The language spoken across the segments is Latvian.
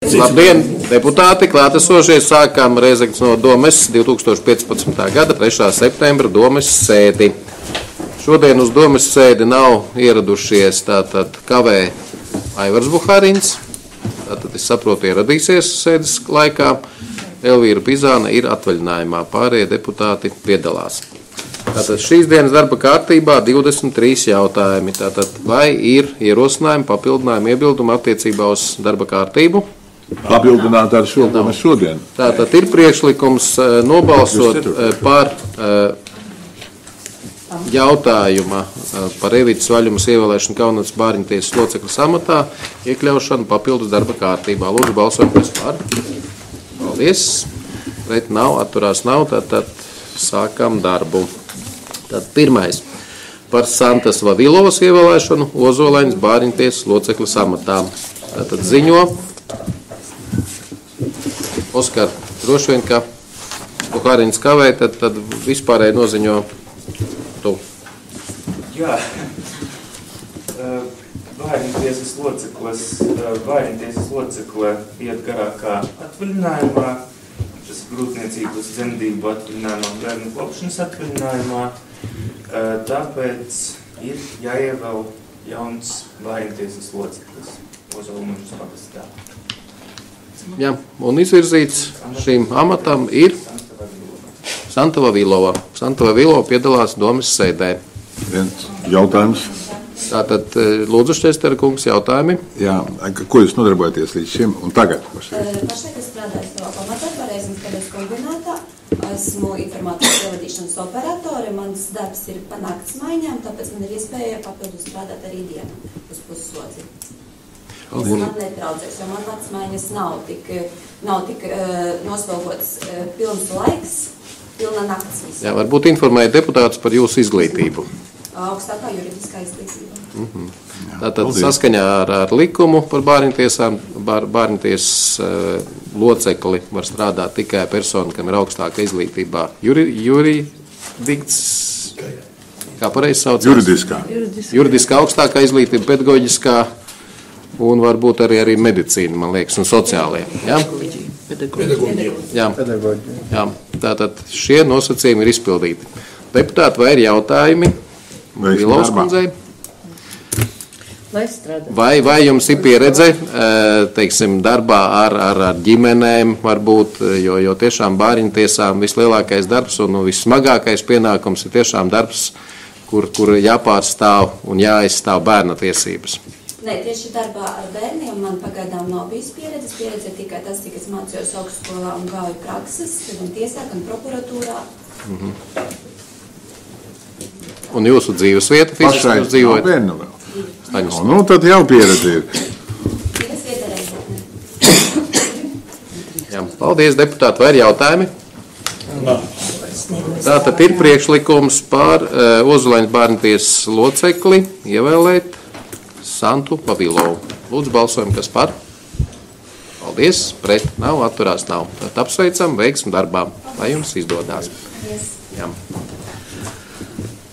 Labdien, deputāti, klātesošie, sākām Rēzeknes no Domes 2015. gada 3. septembra Domes sēdi. Šodien uz Domes sēdi nav ieradušies tātad Kavē Aivars Buhārins, tātad es saprotu ieradīsies sēdes laikā, Elvīra Pizāna ir atvaļinājumā, pārējie deputāti piedalās. Tātad šīs dienas darba kārtībā 23 jautājumi, tātad vai ir ierosinājumi, papildinājumi, iebildumi attiecībā uz darba kārtību? Papildināt ar šo, ko mēs šodien. Tātad ir priekšlikums nobalsot par jautājuma par Evitas Vaļumas ievēlēšanu Kaunas Bāriņtiesas locekļa amatā iekļaušanu papildus darba kārtībā. Lūdzu, balsojam, kas par. Paldies. Pret nav, atturās nav, tātad sākam darbu. Tad pirmais par Santas Vavilovas ievēlēšanu Ozolaiņas Bāriņtiesas locekļa amatā. Tātad ziņo Oskar, droši vien, ka Buhārins kavē, tad vispārēji noziņo tu. Jā, Bāriņtiesas locekle iet garākā atvaļinājumā, tas grūtniecības dzemdību atvaļinājumā, bērnu kopšanas atvaļinājumā, tāpēc ir jāievēl jauns Bāriņtiesas loceklis Ozolmužas pagastā. Jā, un izvirzīts šīm amatam ir Santa Vavilova. Santa Vavilova piedalās Domes sēdē. Viens jautājums. Tātad, lūdzu, Šķestera kungs, jautājumi. Jā, ko jūs nodarbojaties līdz šim un tagad? Pašlaik es strādāju savā pamatā, Rēzeknes pedes kombinātā. Esmu informācijas ievadīšanas operatore. Mans darbs ir pa nakts maiņām, tāpēc man ir iespēja papildus strādāt arī dienu uz pusslodzi. Tas man netraucēs, jo man naktsmaiņas nav tik noslogots pilns laiks, pilna nakts visu. Jā, varbūt informēja deputātus par jūsu izglītību. Augstākā juridiskā izglītība. Tātad saskaņā ar likumu par bāriņtiesām, bāriņtiesas locekli var strādāt tikai persona, kam ir augstāka izglītībā kā pareizi sauc? Juridiskā augstākā izglītība, pedagoģiskā un varbūt arī medicīna, man liekas, un sociālie. Ja? Jā. Tātad šie nosacījumi ir izpildīti. Deputāti, vai ir jautājumi? Vilovas kundzei? Vai jums ir pieredze, teiksim, darbā ar ģimenēm, varbūt, jo tiešām bāriņtiesām vislielākais darbs un vissmagākais pienākums ir tiešām darbs, kur jāpārstāv un jāaizstāv bērna tiesības? Nē, tieši darbā ar bērniem man pagaidām nav bijis pieredzes. Pieredze tikai tas, cik es mācījos augstskolā un gāju prakses, gan tiesā, gan prokuratūrā. Un jūsu dzīves vieta fiziski jūs dzīvojat? Pašai nav bērnu vēl. Nu, tad jau pieredze ir. Dzīves vieta Rēzekne. Jā, paldies, deputāti. Vai ir jautājumi? Tātad ir priekšlikums par Ozolaiņas Bāriņtiesas locekli ievēlēt Santu Vavilovu. Lūdzu, balsojam, kas par? Paldies, pret nav, atturās nav. Tad apsveicam, veiksim darbā, lai jums izdodās. Jā.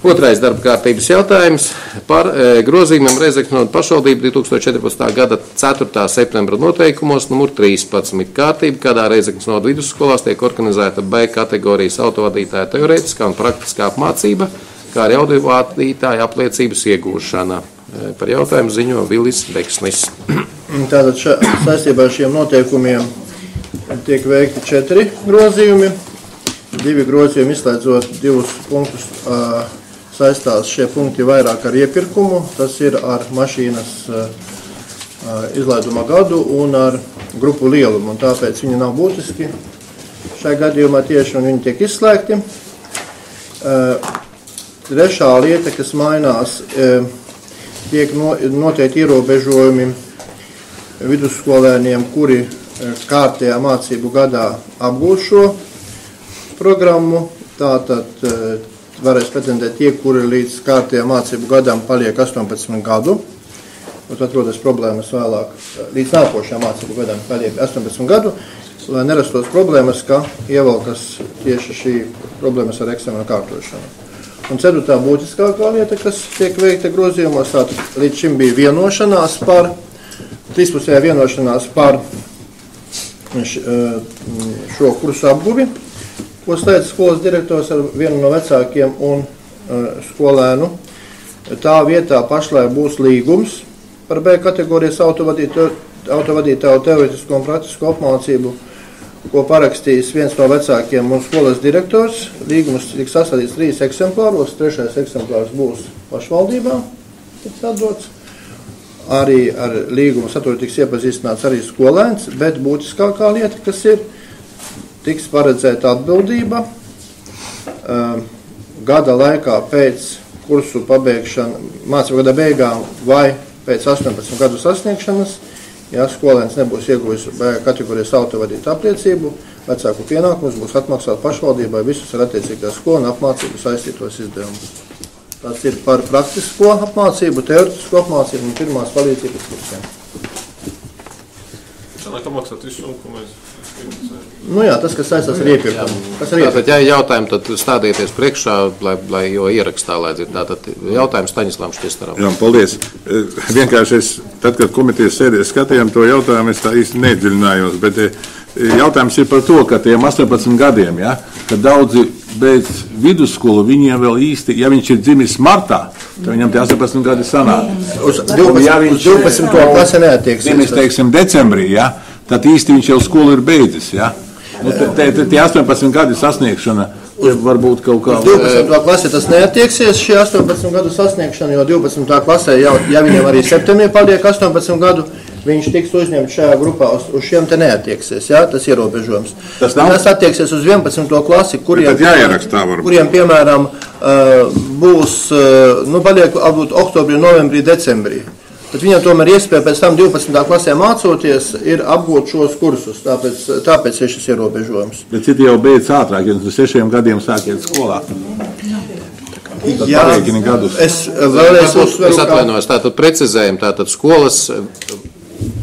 Otrais darba kārtības jautājums par grozījumiem Rēzeknes pašvaldību 2014. gada 4. septembra noteikumos numur 13 kārtība, kādā Rēzeknes vidusskolās tiek organizēta B kategorijas autovadītāja teorētiskā un praktiskā apmācība, kā arī autovadītāja apliecības iegūšana. Par jautājumu ziņo Vilis Deksnis. Tātad saistībā ar šiem noteikumiem tiek veikti 4 grozījumi. 2 grozījumi izslēdzot 2 punktus saistās šie punkti vairāk ar iepirkumu. Tas ir ar mašīnas izlaiduma gadu un ar grupu lielumu. Un tāpēc viņi nav būtiski šai gadījumā tieši un viņi tiek izslēgti. Trešā lieta, kas mainās, tiek noteikti ierobežojumi vidusskolēniem, kuri kārtējā mācību gadā apgūs šo programmu. Tātad varēs pretendēt tie, kuri līdz kārtējā mācību gadām paliek 18 gadu. Un tad rodas problēmas vēlāk. Līdz nākošajā mācību gadām paliek 18 gadu, lai nerastos problēmas, ka ievelkas tieši šī problēmas ar eksamenu kārtošanu. Un ceturtā būtiskākā lieta, kas tiek veikta grozījumos, līdz šim bija vienošanās par, trīspusējā vienošanās par šo kursu apguvi, ko slēdz skolas direktors ar vienu no vecākiem un skolēnu. Tā vietā pašlaik būs līgums par B kategorijas autovadītāju teoretisko un praktisko apmācību, ko parakstīs viens no vecākiem un skolas direktors. Līgums tiks sastādīts 3 eksemplāros, 3. eksemplārs būs pašvaldībā, tiks atdots. Arī ar līgumu saturu tiks iepazīstināts arī skolēns, bet būtiskākā lieta, kas ir, tiks paredzēta atbildība gada laikā pēc kursu pabeigšana, mācību gada beigām vai pēc 18 gadu sasniegšanas, ja skolēns nebūs ieguvis kategorijas autovadītāju apliecību, vecāku pienākums būs atmaksāt pašvaldībai visus ar attiecīgā skola un apmācību saistītos izdevumus. Tas ir par praktisko apmācību, teoretisko apmācību un pirmās palīdzības kursiem. Sanāk apmaksāt visu, ko mēs Nu jā, tas, kas saistās ar iepirkumu. Tātad, ja jautājumi, tad stādieties priekšā, lai jo ierakstā, lai dzird. Tātad jautājums Staņislam Štistaram. Jā, paldies. Vienkārši tad, kad komitejas sēdē skatījām to jautājumu, es tā īsti nedziļinājos, bet jautājums ir par to, ka tiem 18 gadiem, ja, kad daudzi beidz vidusskolu, viņiem vēl īsti, ja viņš ir dzimis martā, tad viņam tie 18 gadi sanāk. Uz 12. klase neatieksies. Dzimis, teiksim, decembrī, ja, tad īsti viņš jau skolu ir beidzis, ja. Nu, tie 18 gadi sasniegšana varbūt kaut kā... Uz 12. klasē tas neatieksies, šie 18 gadu sasniegšana, jo 12. klasē, ja viņam arī septembrī paliek 18 gadu, viņš tiks uzņemts šajā grupā, uz šiem te neatieksies, ja, tas ierobežojums. Tas attieksies uz 11. klasi, kuriem piemēram, būs, paliek varbūt oktobrī, novembrī, decembrī. Tad viņam tomēr iespēja pēc tam 12. klasē mācoties ir apgūt šos kursus, tāpēc ir šis ierobežojums. Bet citi jau beidz ātrāk, ja uz 6 gadiem sākiet skolā. Jā, es vēlreiz uzsveru, Es atvainojos, tātad precizējam, tātad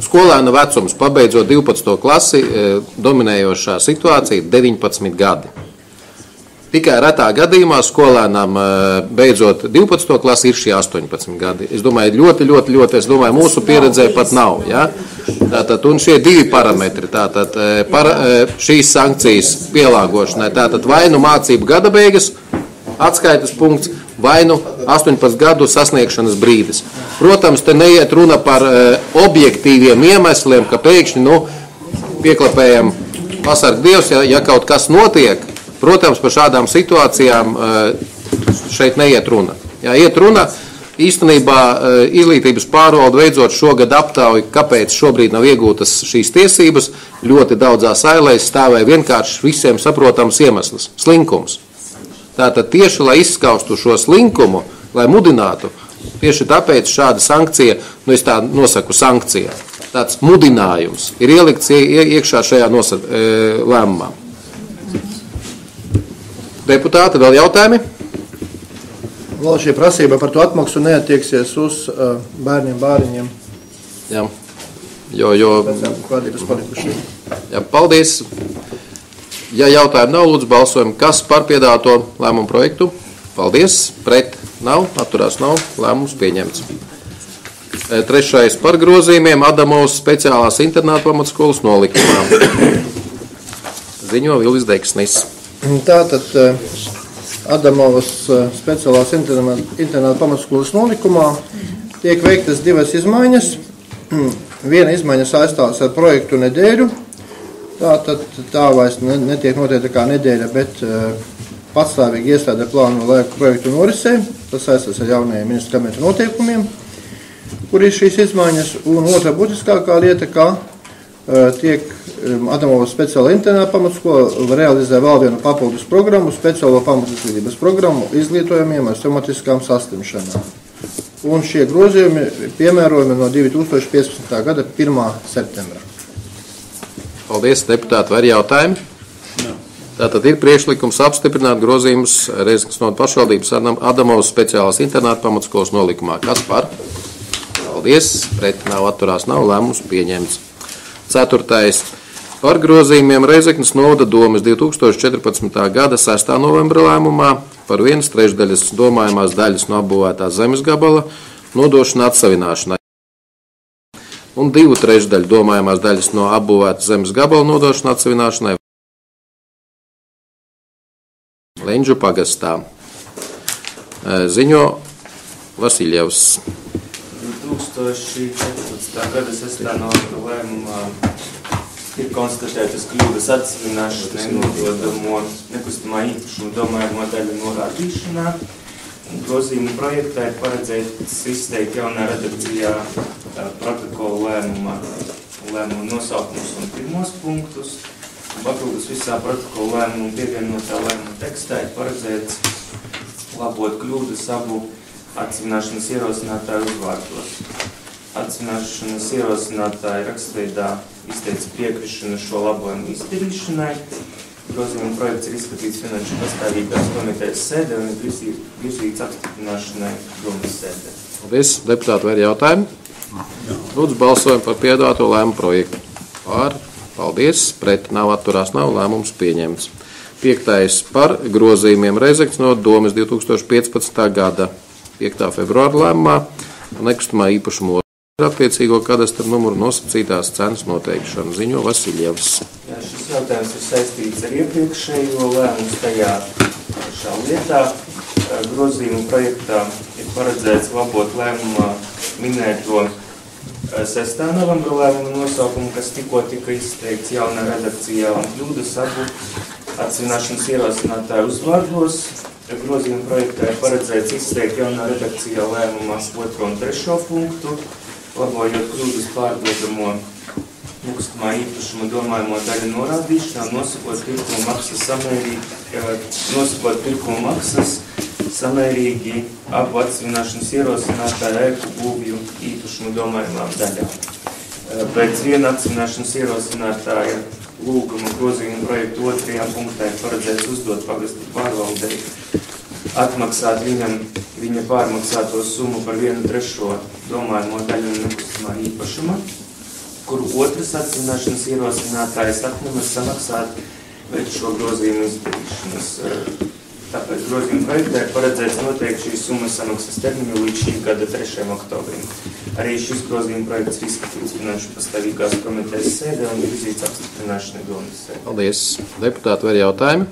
skolēna vecums pabeidzot 12. klasi, dominējošā situācija 19 gadi. Tikai retā gadījumā skolēnām beidzot 12. klasi ir šie 18 gadi. Es domāju, ļoti, mūsu pieredzē pat nav. Ja? Tātad, un šie 2 parametri, tātad šīs sankcijas pielāgošanai, tātad vai nu mācību gada beigas, atskaites punkts, vai nu 18 gadu sasniegšanas brīdis. Protams, te neiet runa par objektīviem iemesliem, ka pēkšņi, pieklapējam pasarg Dievs, ja kaut kas notiek. Protams, par šādām situācijām šeit neiet runa. Jā, iet runa, īstenībā Izglītības pārvalde veidzot šogad aptauju, kāpēc šobrīd nav iegūtas šīs tiesības, ļoti daudzās ailēs stāvēja vienkārši visiem saprotams iemesls – slinkums. Tātad tieši, lai izskaustu šo slinkumu, lai mudinātu, tieši tāpēc šāda sankcija, es tā nosaku sankcija, tāds mudinājums ir ielikts iekšā šajā lēmumā. Deputāti, vēl jautājumi? Vēl šī prasība par to atmaksu neatieksies uz bērniem, bāriņiem. Jā, jo... Kādības palikuši. Jā, paldies. Ja jautājumi nav, lūdzu balsojam, kas par piedāto lēmumu projektu? Paldies. Pret nav, atturās nav, lēmums pieņemts. 3. par grozījumiem Adamovas speciālās internāta pamatskolas nolikumā. Ziņo Vilis Deksnis. Tātad Adamovas speciālās internāta pamatskolas nolikumā tiek veiktas 2 izmaiņas. Viena izmaiņa saistās ar projektu nedēļu. Tātad tā vairs netiek noteikta kā nedēļa, bet patstāvīgi iestāde plāno laiku projektu norisē. Tas saistās ar jaunajiem ministra kabineta noteikumiem, kur ir šīs izmaiņas. Un otra būtiskākā lieta, ka tiek Adamovas speciāla internāta pamatskola realizē vēl vienu papildus programmu, speciālo pamatizglītības programmu izglītojumiem ar somatiskām saslimšanām. Un šie grozījumi piemērojumi no 2015. gada 1. septembra. Paldies, deputāti, vai ir jautājumi? Tātad ir priekšlikums apstiprināt grozījumus Rēzeknes novada pašvaldības Adamovas speciālās internāta pamatskolas nolikumā. Kas par? Paldies, pret nav, atturās nav, lēmums pieņemts. 4. par grozījumiem Rēzeknes novada domes 2014. gada 6. novembra lēmumā par 1/3 domājamās daļas no apbūvētās zemes gabala nodošanu atsavināšanai. un 2/3 domājamās daļas no apbūvētas zemes gabala nodošana atsevināšanai Leņģu pagastā. Ziņo Vasiljevs. 2014. gada 6. novembra lēmumā ir konstatētas kļūdas atsevināšanai nododamo nekustamā īpašuma domājamo daļu norādīšanā. Grozījuma projektā ir paredzēts izteikt jaunā redakcijā protokolu lēmumu nosaukumus un pirmos punktus. Papildus visā protokola lēmumu pievienotā lēmuma tekstā ir paredzēts labot kļūdas abu atsevināšanas ierosinātāju uzvārdos. Atsevināšanas ierosinātāji rakstveidā izteica piekrišanu šo labojumu izdarīšanai. Grozījuma projekts ir izskatīts Finanšu pastāvīgās komitejas sēdē un ir virzīts apstiprināšanai domas sēdē. Paldies. Deputāti, vai ir jautājumi? Lūdzu, balsojam par piedāvāto lēmumu projektu. Par. Paldies. Pret nav, atturās nav. Lēmums pieņemts. 5. par grozījumiem Reizeknes no domes 2015. gada 5. februāra lēmumā par nekustamā īpašuma attiecīgo kadastra numuru nosacītās cenas noteikšanu. Ziņo Vasiljevs. Jā, šis jautājums ir saistīts ar iepriekšējo lēmumu tajā šā lietā. Grozījuma projektā ir paredzēts labot lēmumā minēto 6. novembra lēmuma nosaukumu, kas tikko tika izteikts jaunā redakcijā un kļūdas abu atsevināšanas ierosinātāju uzvārdos. Grozījuma projektā ir paredzēts izteikt jaunā redakcijā lēmumā 2. un 3. punktu, labojot kļūdas pārdodamo nekustamā īpašuma domājamo daļu norādīšanā, nosakot pirkuma maksas samērīgi abu atsevināšanas ierosinātāju ēku būvju īpašumu domājumām daļām. Pēc viena atsevināšanas ierosinātāja lūguma grozījuma projektu 2. punktā ir paredzēts uzdot pagastu pārvaldei atmaksāt viņa pārmaksāto summu par 1/3 domājamo daļu nekustamā īpašuma, kuru otras atsevināšanas ierosinātājs atnemas samaksāt pēc šo grozījumu izdarīšanas. Tāpēc grozījuma projektā ir paredzēts noteikt šīs summas samaksas termiņu līdz šī gada 3. oktobrim. Arī šis grozījuma projekts ir izskatīts Finanšu pastāvīgās komitejas sēdē un virzīts apstiprināšanai domas sēdē. Paldies. Deputāti, vai ir jautājumi?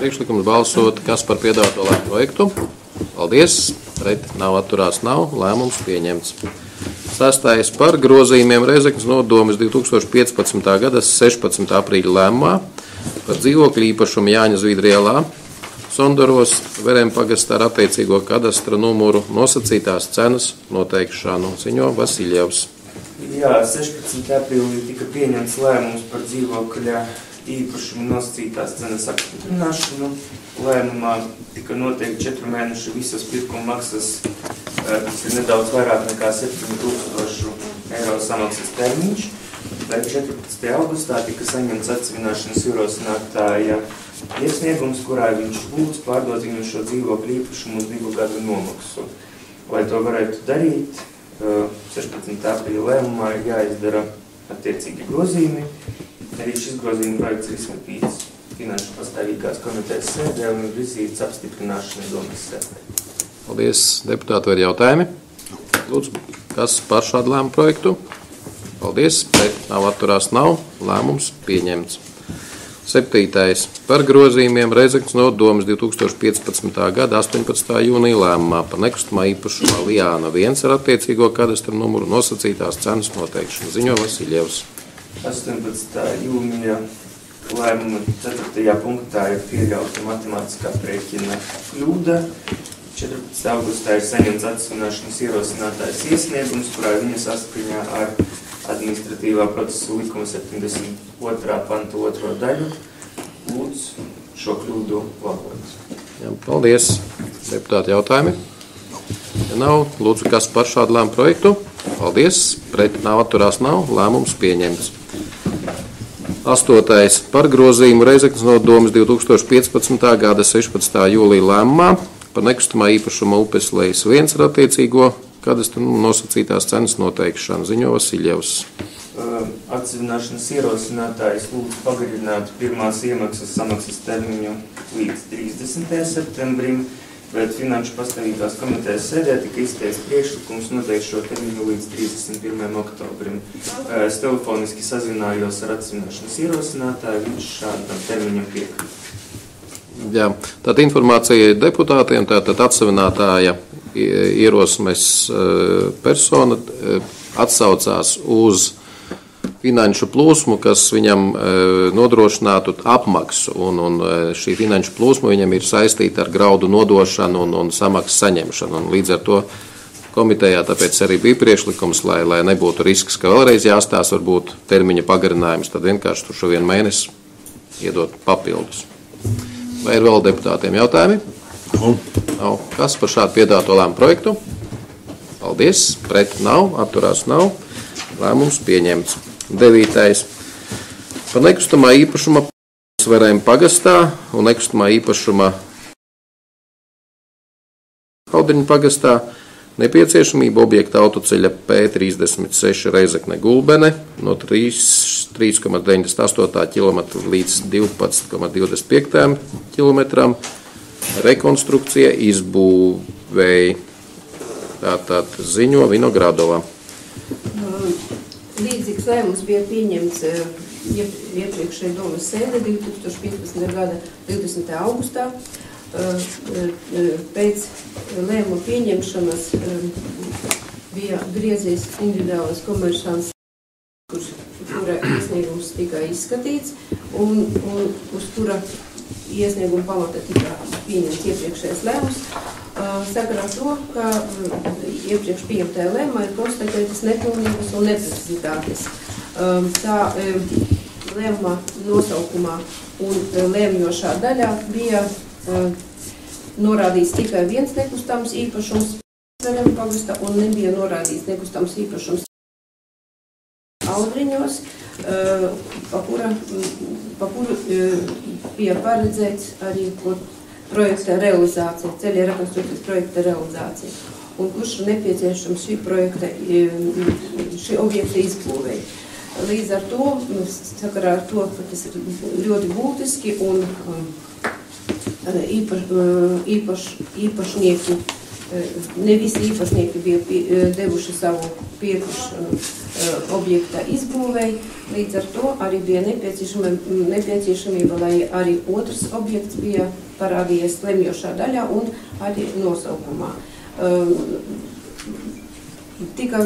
Priekšlikums balsot, kas par piedāvāto lēmumu projektu? Paldies. Pret nav, atturās nav. Lēmums pieņemts. 6. par grozījumiem Reizeknes no domes 2015. gada 16. aprīļa lēmumā par dzīvokļu īpašumu Jāņa Zvidrielā Sondoros Verem pagastā ar attiecīgo kadastra numuru nosacītās cenas noteikšanu. Ziņo Vasiljevs. Jā, 16. aprīlī tika pieņemts lēmums par dzīvokļa īpašumu nosacītās cenas apstiprināšanu. Lēmumā tika noteikti 4 mēnešu visas pirkuma maksas, kas ir nedaudz vairāk nekā 7,000 eiro samaksas termiņš. 14. augustā tika saņemts atsevināšanas ierosinātāja iesniegums, kurā viņš lūdz pārdot viņu šo dzīvokļu īpašumu uz 2 gadu nomaksu. Lai to varētu darīt, 16. aprīļa lēmumā ir jāizdara attiecīgi grozījumi. Arī šis grozījuma projekts ir izskatīts Finanšu pastāvīgās komitejas sēdē un ir virzīts apstiprināšanai domas sēdē. Paldies. Deputāti, vai ir jautājumi? Lūdzu, kas par šādu lēmumu projektu? Paldies. Pret nav, atturās nav. Lēmums pieņemts. 7. par grozījumiem Reizeknes no domes 2015. gada 18. jūnija lēmumā par nekustamā īpašumā Lijāna 1 ar attiecīgo kadastra numuru nosacītās cenas noteikšanu. Ziņo Vasiljevs. 18. jūnija lēmuma 4. punktā ir pieļauta matemātiskā aprēķina kļūda. 14. augustā ir saņemts atsevināšanas ierosinātājs iesniegums, kurā viņa saskaņā ar administratīvā procesa likuma 72. pantu 2. daļu lūdz šo kļūdu labot. Jā, paldies. Deputāti, jautājumi? Ja nav, lūdzu, kas par šādu lēmumu projektu? Paldies. Pret nav, atturās nav. Lēmums pieņemts. 8. par grozījumu Reizeknes no domes 2015. gada 16. jūlija lēmumā par nekustamā īpašuma upes lejas 1 ar attiecīgo kadastra nosacītās cenas noteikšanu. Ziņo Vasiljevs. Atsevināšanas ierosinātājs lūdz pagarināt pirmās iemaksas samaksas termiņu līdz 30. septembrim. bet Finanšu pastāvīgās komitejas sēdē tika izteikts priekšlikums noteikt šo termiņu līdz 31. oktobrim. Es telefoniski sazinājos ar atsvināšanas ierosinātāju, viņš šādam termiņam piekrīt. Jā, tāda informācija deputātiem, tātad atsavinātāja ierosmes persona atsaucās uz finanšu plūsmu, kas viņam nodrošinātu apmaksu, un šī finanšu plūsma viņam ir saistīta ar graudu nodošanu un samaksas saņemšanu. Un līdz ar to komitejā tāpēc arī bija priekšlikums, lai nebūtu risks, ka vēlreiz jāstāsta varbūt termiņa pagarinājums, tad vienkārši tur šo vienu mēnesi iedot papildus. Vai ir vēl deputātiem jautājumi? Nav. Kas par šādu piedāto lēmumu projektu? Paldies. Pret nav, atturās nav. Lēmums pieņemts. 9. Par nekustamā īpašuma Sverēm pagastā un nekustamā īpašuma Kaudiņu pagastā nepieciešamība objekta autoceļa P36 Reizekne Gulbene no 3,98 km līdz 12,25 km rekonstrukcija izbūvēja. Tātad ziņo Vinogradova. Līdzīgs lēmums bija pieņemts iepriekšēji domas sēdē 2015. gada 20. augustā. Pēc lēmuma pieņemšanas bija griezies individuālais komeršants, kura iesniegums tika izskatīts, un uz kura iesnieguma pamata tika pieņemts iepriekšējais lēmums. Sakarā to, ka iepriekš pieņemtajā lēmumā ir konstatētas nepilnības un neprecizitātes. Tā lēmuma nosaukumā un lēmjošā daļā bija norādīts tikai viens nekustams īpašums Sverēm pagastā un nebija norādīts nekustams īpašums Audriņos, pa kuru bija paredzēts arī projekta realizācija, ceļa rekonstrukcijas projekta realizācija, un kurš nepieciešams šī objekta izbūvēja. Līdz ar to, sakarā ar to, ka tas ir ļoti būtiski un īpašnieki, ne visi īpašnieki bija devuši savu piekrišanu objekta izbūvēji, līdz ar to arī bija nepieciešamība, lai arī otrs objekts bija parādījies lemjošā daļā un arī nosaukumā. Tika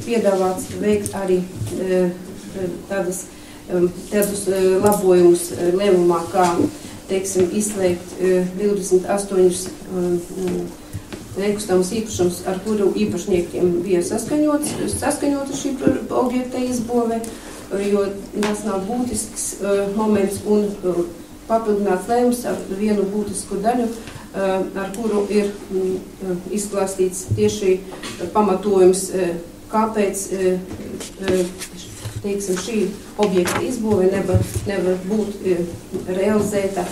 piedāvāts veikt arī tādus labojumus lēmumā, kā, teiksim, izslēgt 28 nekustams īpašums, ar kuru īpašniekiem bija saskaņota šī objekta izbūve, jo tas nav būtisks moments un papildināts lēmums ar vienu būtisku daļu, ar kuru ir izklāstīts tieši pamatojums, kāpēc, teiksim, šī objekta izbūve nevar būt realizēta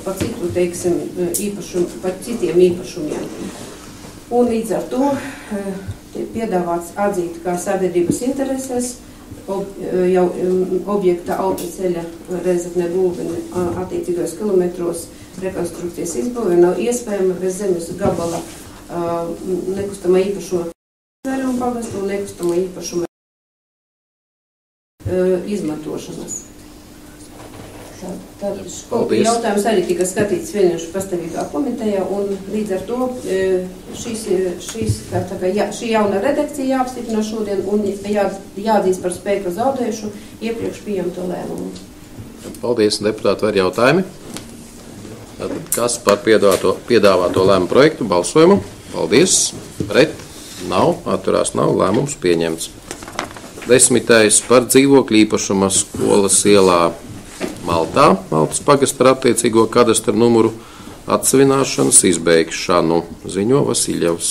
par citu, teiksim, par citiem īpašumiem. Un līdz ar to piedāvāts atzīt kā sabiedrības interesēs jau objekta autoceļa Reizekne Gulbene attiecīgos kilometros rekonstrukcijas izbūve nav iespējama bez zemes gabala nekustamā īpašuma Sverēm pagasta un nekustamā īpašuma izmantošanas. Jautājums arī tika skatīts Finanšu pastāvīgā komitejā, un līdz ar to šī jauna redakcija jāapstiprina šodien un jāatzīst par spēku zaudējušu iepriekš pieņemto lēmumu. Paldies, deputāti, vai jautājumi? Tātad, kas par piedāvāto lēmumu projektu balsojumu? Paldies. Pret? Nav. Atturās nav. Lēmums pieņemts. 10. par dzīvokļu īpašuma skolas ielā Maltā, Maltas pagasta ar attiecīgo kadastra numuru atsavināšanas izbeigšanu. Ziņo Vasiļevs.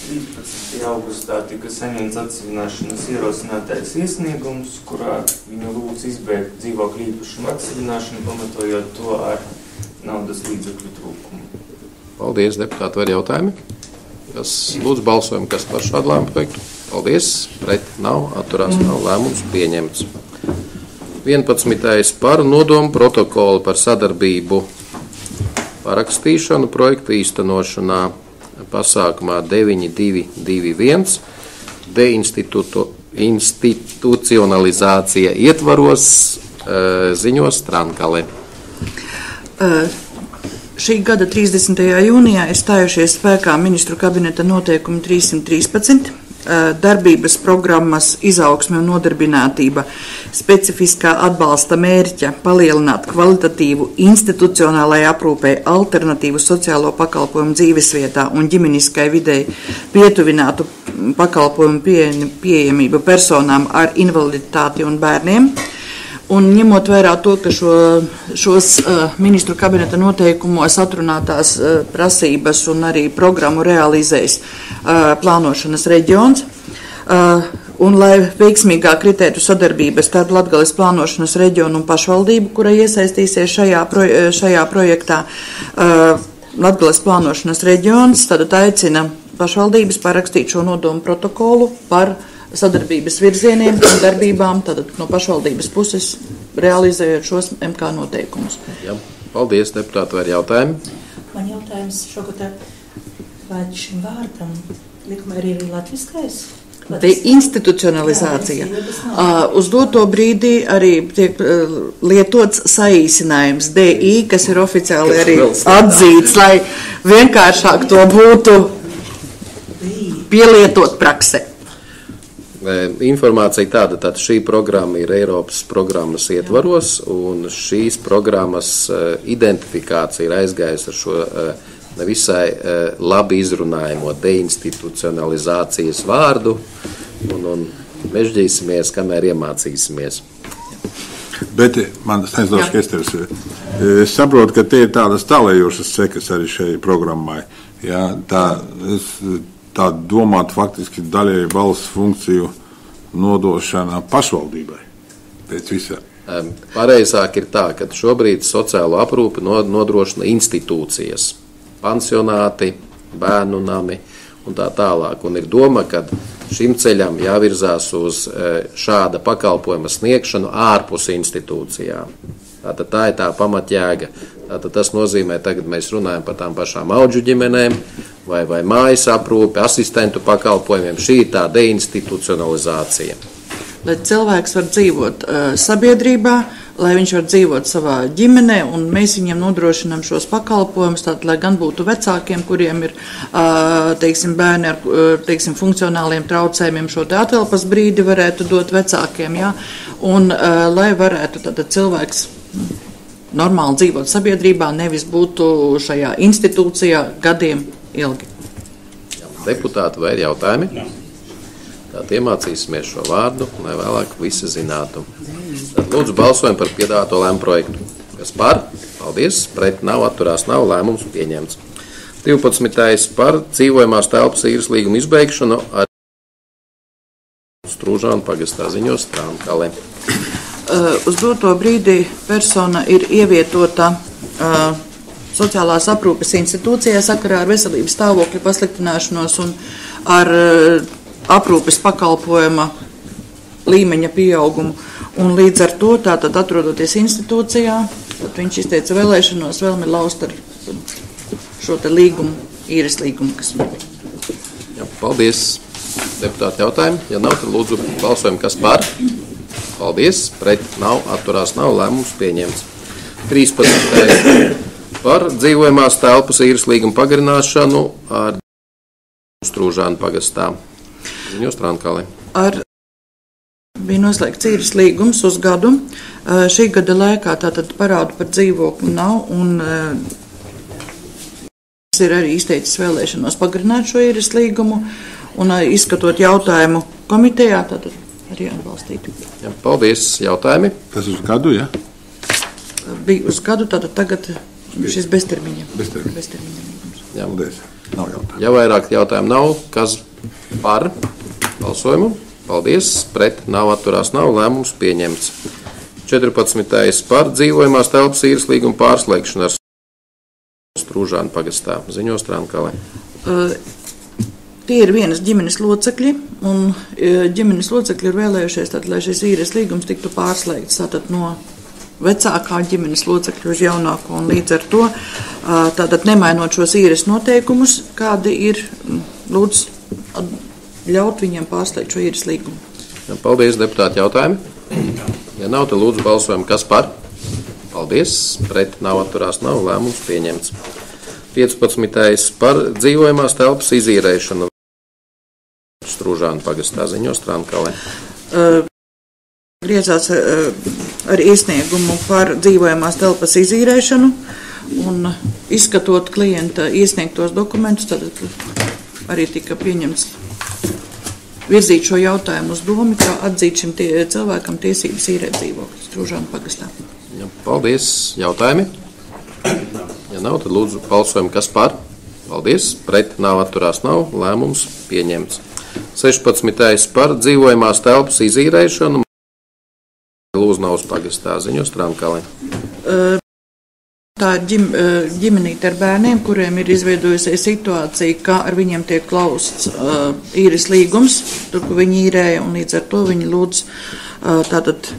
13. augustā tika saņemts atsavināšanas ierosinātais iesniegums, kurā viņa lūdz izbeigt dzīvokļu īpašumu atsavināšanu, pamatojot to ar naudas līdzekļu trūkumu. Paldies, deputāti, vai jautājumi? Kas lūdzu balsojumu, kas par šādu lēmumu projektu? Paldies, pret nav, atturās nav, lēmums pieņemts. 11. par nodomu protokolu par sadarbību parakstīšanu projekta īstenošanā pasākumā 9221 deinstitucionalizācija ietvaros ziņos Trankale. Šī gada 30. jūnijā ir stājušies spēkā ministru kabineta noteikumi 313, darbības programmas izaugsme un nodarbinātība, specifiskā atbalsta mērķa palielināt kvalitatīvu institucionālajai aprūpei alternatīvu sociālo pakalpojumu dzīvesvietā un ģimeniskai videi pietuvinātu pakalpojumu pieejamību personām ar invaliditāti un bērniem. Un ņemot vērā to, ka šos ministru kabineta noteikumos atrunātās prasības un arī programmu realizēs plānošanas reģions, un lai veiksmīgāk ritētu sadarbības starp Latgales plānošanas reģionu un pašvaldību, kura iesaistīsies šajā projektā, Latgales plānošanas reģions tad aicina pašvaldības parakstīt šo nodomu protokolu par sadarbības virzieniem un darbībām tātad no pašvaldības puses realizējot šos MK noteikumus. Jā, paldies, deputāti, vai ir jautājumi? Man jautājums šogad, vai šim vārdam likumā arī ir latviskais? Deinstitucionalizācija. Uz doto brīdī arī tiek lietots saīsinājums DI, kas ir oficiāli arī atzīts, lai vienkāršāk to būtu pielietot praksē. Informācija tāda, tad šī programma ir Eiropas programmas ietvaros, un šīs programmas identifikācija ir aizgājusi ar šo nevisai labi izrunājamo deinstitucionalizācijas vārdu, un mežģīsimies, kamēr iemācīsimies. Bet man aizdošu, ka es saprotu, ka tie ir tādas tālējošas sekas arī šai programmai. Jā, tā domāt faktiski daļai valsts funkciju nodošana pašvaldībai pēc visā. Pareizāk ir tā, ka šobrīd sociālo aprūpi nodrošina institūcijas, pansionāti, bērnu nami un tā tālāk. Un ir doma, ka šim ceļam jāvirzās uz šāda pakalpojuma sniegšanu ārpus institūcijām. Tātad tā ir tā pamatjēga. Tātad tas nozīmē, tagad mēs runājam par tām pašām audžu ģimenēm vai mājas aprūpi, asistentu pakalpojumiem. Šī ir tā deinstitucionalizācija. Lai cilvēks var dzīvot sabiedrībā, lai viņš var dzīvot savā ģimenē, un mēs viņiem nodrošinām šos pakalpojumus, tātad, lai gan būtu vecākiem, kuriem ir, teiksim, bērni ar, teiksim, funkcionāliem traucējumiem, šo te atelpas brīdi varētu dot vecākiem, jā, un lai varētu tātad cilvēks normāli dzīvot sabiedrībā, nevis būtu šajā institūcijā gadiem ilgi. Deputāti, vai ir jautājumi? Tātad iemācīsimies šo vārdu, lai vēlāk visi zinātu. Tad lūdzu balsojam par piedāvāto lēmumu projektu. Kas par? Paldies. Pret nav, atturās nav, lēmums pieņemts. 12. par dzīvojamās telpas īres līgumu izbeigšanu ar Strūžānu pagastā ziņos Trankale. Uz doto brīdī persona ir ievietota sociālās aprūpes institūcijā sakarā ar veselības stāvokļa pasliktināšanos un ar aprūpes pakalpojuma līmeņa pieaugumu. Un līdz ar to, tātad atrodoties institūcijā, tad viņš izteica vēlēšanos vēlmi laust ar šo te līgumu, īres līgumu, kas ir. Jā, paldies. Deputāti jautājumi? Ja nav, tad lūdzu balsojam, kas par? Paldies. Pret nav, atturās nav, lēmums pieņemts. 13. par dzīvojamās telpas īres līgumu pagarināšanu ar Strūžānu pagastā. Ziņos Trankale. Bija noslēgts īres līgums uz gadu. Šī gada laikā tātad parādu par dzīvokli nav, un ir arī izteicis vēlēšanos pagarināt šo īres līgumu, un izskatot jautājumu komitejā, tātad arī atbalstīt. Jā, paldies. Jautājumi? Tas uz gadu, ja? Bija uz gadu, tātad tagad šis beztermiņa. Beztermiņa. Jā, paldies. Nav jautājumu. Ja vairāk jautājumu nav, kas par balsojumu? Paldies. Pret nav, atturās nav, lēmums pieņemts. 14. par dzīvojamās telpas īres līgumu pārslēgšanu ar Strūžānu pagastā. Ziņos Trankale. Tie ir vienas ģimenes locekļi, un ģimenes locekļi ir vēlējušies, tātad, lai šis īres līgums tiktu pārslēgts tātad no vecākā ģimenes locekļu uz jaunāko, un līdz ar to tātad nemainot šos īres noteikumus, kādi ir, lūdzu, ļaut viņiem pārslēgt šo īres līgumu. Paldies, deputāti, jautājumi. Ja nav, tad lūdzu balsojam, kas par? Paldies, pret nav, atturās nav, lēmums pieņemts. 15. par dzīvojamās telpas izīrēšanu Strūžānu pagastā ziņo Strānkalē. Griezās ar iesniegumu par dzīvojamās telpas izīrēšanu un izskatot klienta iesniegtos dokumentus, tad arī tika pieņemts virzīt šo jautājumu uz domu, kā atzīt šim cilvēkam tiesības īrēt dzīvokli Strūžānu pagastā. Ja, paldies, jautājumi. Ja nav, tad lūdzu balsojam, kas par? Paldies, pret nav, atturās nav, lēmums pieņemts. 16. par dzīvojamās telpas izīrēšanu Lūznavas pagastā ziņo Strānkalē. Tā ir ģimenīte ar bērniem, kuriem ir izveidojusies situācija, ka ar viņiem tiek klausts īres līgums, tur, kur viņi īrēja, un līdz ar to viņi lūdz tātad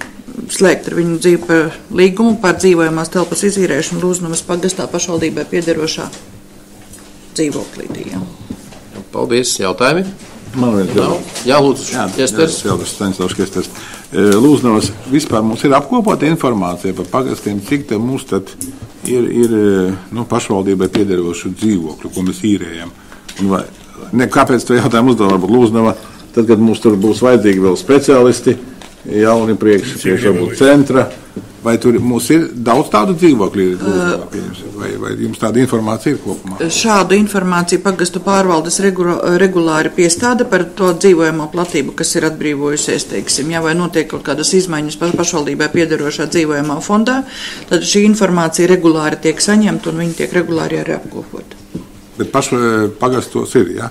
slēgt ar viņu dzīvi par līgumu par dzīvojamās telpas izīrēšanu Lūznavas pagastā pašvaldībai piederošā dzīvoklītī. Jā. Paldies, jautājumi. Man viens jautājums. Jā, lūdzu, Kesters. Lūznavas vispār mums ir apkopota informācija par pagastiem, cik te mums tad ir pašvaldībai piederošu dzīvokļu, ko mēs īrējam. Kāpēc to jautājumu uzdod varbūt Lūznava, tad, kad mums tur būs vajadzīgi vēl speciālisti, jauni priekš varbūt centra, vai tur mums ir daudz tādu dzīvokļu, vai jums tāda informācija ir kopumā? Šādu informāciju pagastu pārvaldes regulāri piestāda par to dzīvojamo platību, kas ir atbrīvojusies, teiksim, vai notiek kaut kādas izmaiņas pašvaldībai piederošā dzīvojamā fondā, tad šī informācija regulāri tiek saņemta un viņi tiek regulāri arī apkopota. Bet pagastos ir, jā?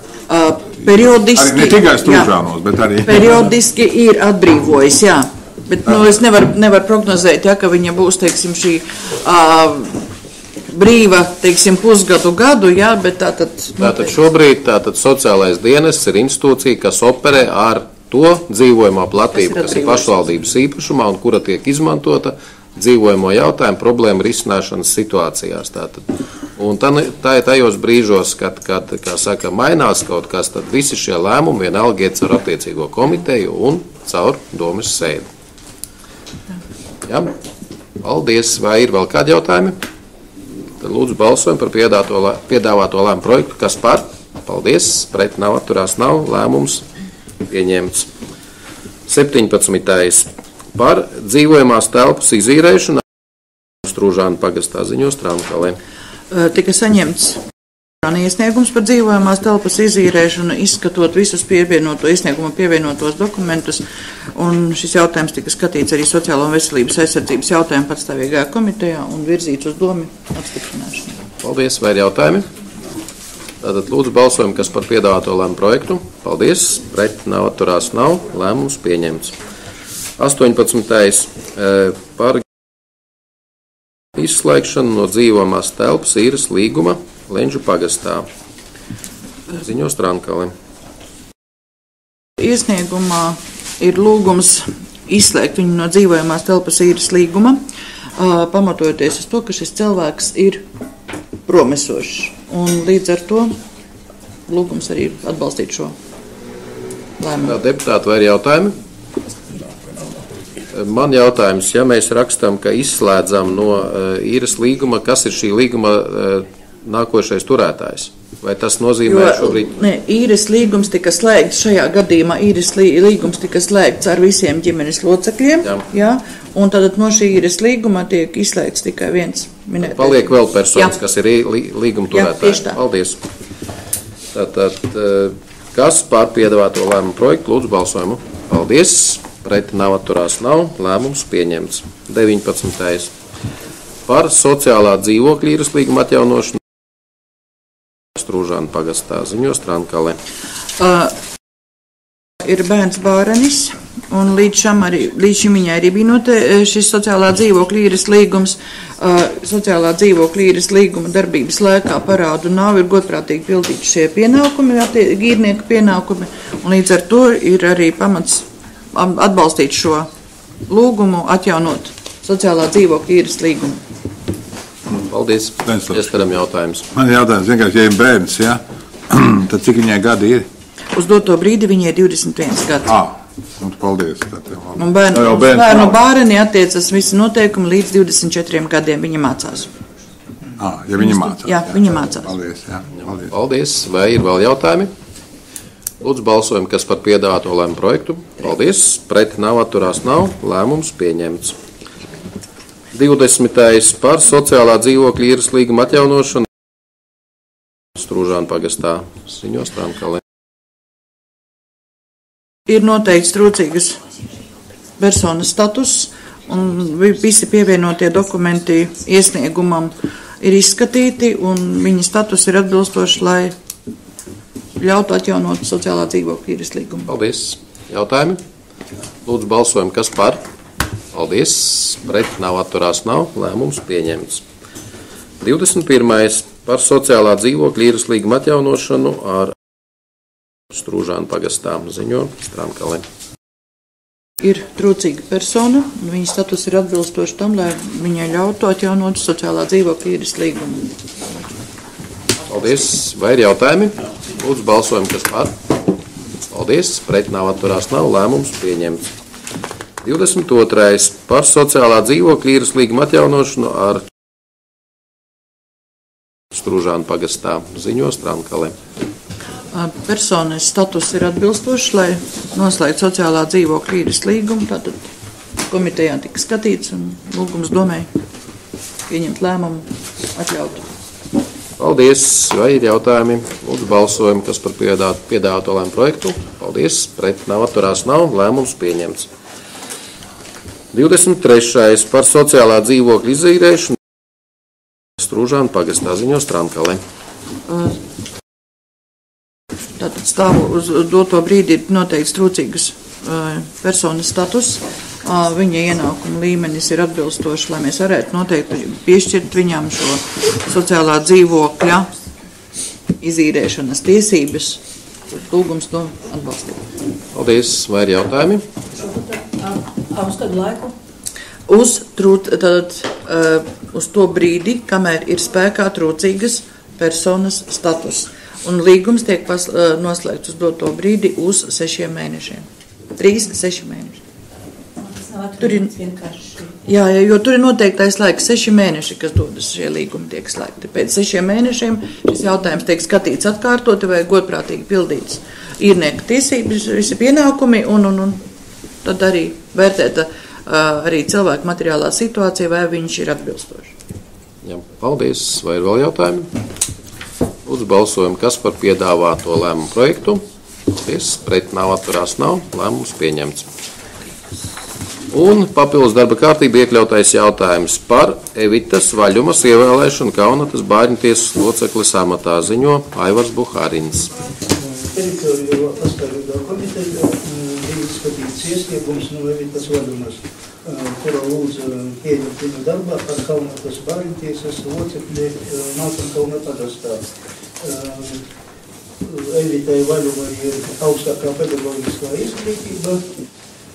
Periodiski. Ne tikai Strūžānos, bet arī. Periodiski ir atbrīvojis, jā. Bet es nevaru prognozēt, ka viņa būs, teiksim, šī brīva, teiksim, pusgadu gadu, jā, bet tātad šobrīd sociālais dienests ir institūcija, kas operē ar to dzīvojamo platību, kas ir pašvaldības īpašumā un kura tiek izmantota dzīvojamo jautājumu problēmu risināšanas situācijās. Un tā ir tajos brīžos, kad kā saka, mainās kaut kas, tad visi šie lēmumi vienalga iet caur attiecīgo komiteju un caur domes sēdi. Jā, paldies. Vai ir vēl kādi jautājumi? Tad lūdzu balsojam par piedāvāto lēmumu projektu. Kas par? Paldies. Pret nav, atturās nav. Lēmums pieņemts. 17. par dzīvojamās telpas izīrēšanu Strūžānu pagastā ziņo Strānkalē. Tika saņemts iesniegums par dzīvojamās telpas izīrēšanu, izskatot visus iesnieguma pievienotos dokumentus, un šis jautājums tika skatīts arī Sociālo un veselības aizsardzības jautājumu patstāvīgajā komitejā un virzīts uz domu apstiprināšanu. Paldies, vai ir jautājumi? Tātad lūdzu balsojam, kas par piedāvāto lēmumu projektu. Paldies, pret nav, atturās nav, lēmums pieņemts. 18. par izslēgšanu no dzīvojamās telpas īres līguma Lenžu pagastā. Ziņo Strānkalē. Iesniegumā ir lūgums izslēgt viņu no dzīvojamās telpas īres līguma, pamatojoties uz to, ka šis cilvēks ir promesošs. Un līdz ar to lūgums arī atbalstīt šo lēmumu. Deputāti, vai ir jautājumi? Man jautājums, ja mēs rakstam, ka izslēdzam no īres līguma, kas ir šī līguma nākošais turētājs? Vai tas nozīmē šobrīd? Īres līgums tika slēgts šajā gadījumā, īres līgums tika slēgts ar visiem ģimenes locekļiem, jā, un tad no šī īres līguma tiek izslēgts tikai viens minētais. Paliek vēl personas, kas ir līguma turētāji. Tieši tā. Paldies. Tātad, kas par piedāvāto lēmumu projektu, lūdzu balsojumu? Paldies. Pret nav, atturās nav, lēmums pieņemts. 19. par sociālā dzīvokļa īres līguma atjaunošanu Strūžānu pagastā ziņo Strānkalē. Ir bērns Bārenis, un līdz šim viņai arī bija šis sociālā dzīvokļa īres līgums. Sociālā dzīvokļa īres līguma darbības laikā parādu nav, ir godprātīgi pildīti šie pienākumi, īrnieka pienākumi, un līdz ar to ir arī pamats atbalstīt šo lūgumu, atjaunot sociālā dzīvokļa īres līgumu. Paldies. Esteram jautājums. Man ir jautājums, vienkārši, ja ir bērns, ja? Tad cik viņai gadi ir? Uz doto brīdi viņai 21 gads. Paldies. Un bērnu bērni attiecas visi noteikumi līdz 24 gadiem viņa mācās. Ja viņa mācās. Jā, viņa mācās. Paldies, jā. Paldies. Vai ir vēl jautājumi? Lūdzu balsojam, kas par piedāvāto lēmumu projektu. Paldies. Pret nav, atturās nav. Lēmums pieņemts. 20. par sociālā dzīvokļa īres līguma atjaunošanu Strūžānu pagastā. Ziņo Strānkale. Ir noteikts trūcīgas personas status, un visi pievienotie dokumenti iesniegumam ir izskatīti, un viņa status ir atbilstoši, lai ļautu atjaunot sociālā dzīvokļa īres līgumu. Paldies. Jautājumi? Lūdzu balsojam, kas par? Paldies. Pret nav, atturās nav. Lēmums pieņemts. 21. par sociālā dzīvokļa īres līguma atjaunošanu ar Strūžānu pagastā. Ziņo Strānkale. Ir trūcīga persona, un viņa status ir atbilstoši tam, lai viņai ļautu atjaunot sociālā dzīvokļa īres līgumu. Paldies. Vai ir jautājumi? Lūdzu balsojam, kas par? Paldies. Pret nav, atturās nav. Lēmums pieņemts. 22. par sociālā dzīvokļa īres līguma atjaunošanu ar Strūžānu pagastā. Ziņo Strānkale. Personas status ir atbilstošs, lai noslēgtu sociālā dzīvokļa īres līgumu. Tātad komitejā tika skatīts un lūgums domē pieņemt lēmumu atļaut. Paldies. Vai ir jautājumi? Lūdzu balsojam, kas par piedāvāto lēmumu projektu. Paldies. Pret nav, atturās nav. Lēmums pieņemts. 23. par sociālā dzīvokļa izīrēšanu Strūžānu pagastā. Ziņo Strānkale. Tātad stāvu uz doto brīdi ir noteikts trūcīgas personas status. Viņa ienākuma līmenis ir atbilstošs, lai mēs varētu noteikti piešķirt viņām šo sociālā dzīvokļa izīrēšanas tiesības. Lūgums to atbalstīt. Paldies. Vai ir jautājumi? Uz kādu laiku? Uz to brīdi, kamēr ir spēkā trūcīgas personas status. Un līgums tiek noslēgts uz doto brīdi uz 6 mēnešiem. 3-6 mēneši. Tur ir vienkārši. Jā, jo tur ir noteiktais laiks 6 mēneši, kas dodas šie līgumi tiek slēgti. Pēc 6 mēnešiem šis jautājums tiek skatīts atkārtoti vai godprātīgi pildīts īrnieka tiesības, visi pienākumi, un tad arī vērtēta arī cilvēku materiālā situācija, vai viņš ir atbilstoši. Jā, paldies. Vai ir vēl jautājumi? Lūdzu balsojam, kas par piedāvāto lēmumu projektu. Paldies. Pret nav, atturās nav. Lēmums pieņemts. Un papildus darba kārtība iekļautais jautājums par Evitas Vaļumas ievēlēšanu Kaunatas bērnu tiesas locekles amatā. Ziņo Aivars Buhārins. Teritoriālo pastāvīgā komiteja bija izskatīts iesniegums no Evitas Vaļumas, kura lūdza pieņemt viņu darbā par Kaunatas bērnu tiesas locekli Melnkalnes pagastā. Evitai Vaļumai ir augstākā pedagoģiskā izglītība,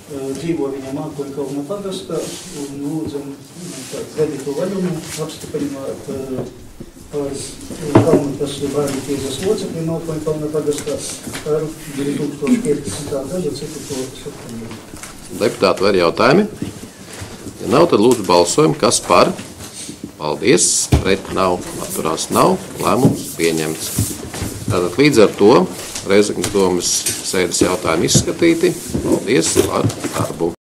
dzīvo viņa Melnkalnes pagastā, un lūdzam Evitu Vaļumu apstiprināt par Kaunatas bērnu tiesas locekli Melnkalnes pagastā ar 2015. gada 4. septembrī. Deputāti, vai ir jautājumi? Ja nav, tad lūdzu balsojam, kas par? Paldies. Pret nav, atturās nav. Lēmums pieņemts. Tātad līdz ar to Rēzeknes domes sēdes jautājumi izskatīti. Paldies par darbu.